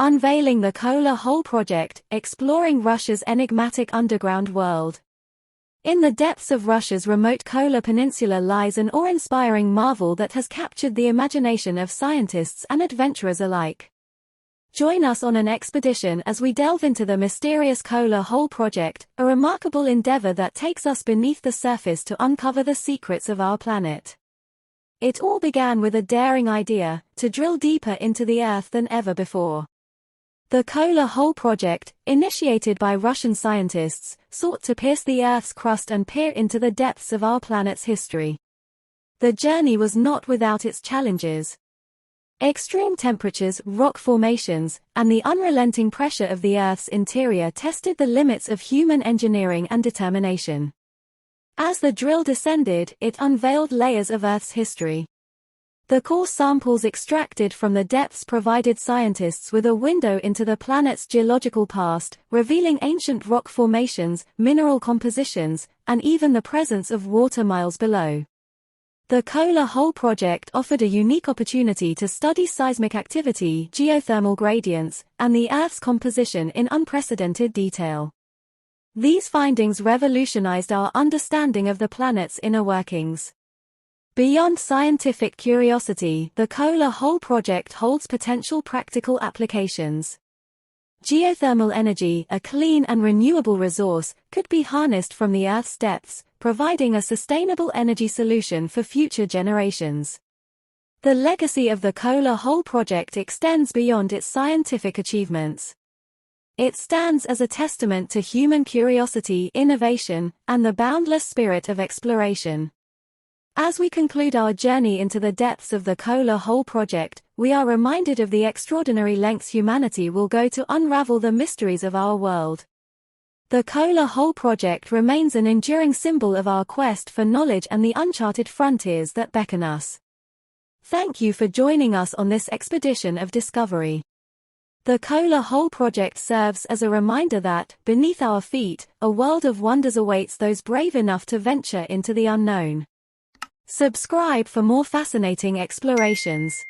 Unveiling the Kola Hole Project, exploring Russia's enigmatic underground world. In the depths of Russia's remote Kola Peninsula lies an awe-inspiring marvel that has captured the imagination of scientists and adventurers alike. Join us on an expedition as we delve into the mysterious Kola Hole Project, a remarkable endeavor that takes us beneath the surface to uncover the secrets of our planet. It all began with a daring idea, to drill deeper into the Earth than ever before. The Kola Hole Project, initiated by Russian scientists, sought to pierce the Earth's crust and peer into the depths of our planet's history. The journey was not without its challenges. Extreme temperatures, rock formations, and the unrelenting pressure of the Earth's interior tested the limits of human engineering and determination. As the drill descended, it unveiled layers of Earth's history. The core samples extracted from the depths provided scientists with a window into the planet's geological past, revealing ancient rock formations, mineral compositions, and even the presence of water miles below. The Kola Hole Project offered a unique opportunity to study seismic activity, geothermal gradients, and the Earth's composition in unprecedented detail. These findings revolutionized our understanding of the planet's inner workings. Beyond scientific curiosity, the Kola Hole Project holds potential practical applications. Geothermal energy, a clean and renewable resource, could be harnessed from the Earth's depths, providing a sustainable energy solution for future generations. The legacy of the Kola Hole Project extends beyond its scientific achievements. It stands as a testament to human curiosity, innovation, and the boundless spirit of exploration. As we conclude our journey into the depths of the Kola Hole Project, we are reminded of the extraordinary lengths humanity will go to unravel the mysteries of our world. The Kola Hole Project remains an enduring symbol of our quest for knowledge and the uncharted frontiers that beckon us. Thank you for joining us on this expedition of discovery. The Kola Hole Project serves as a reminder that, beneath our feet, a world of wonders awaits those brave enough to venture into the unknown. Subscribe for more fascinating explorations.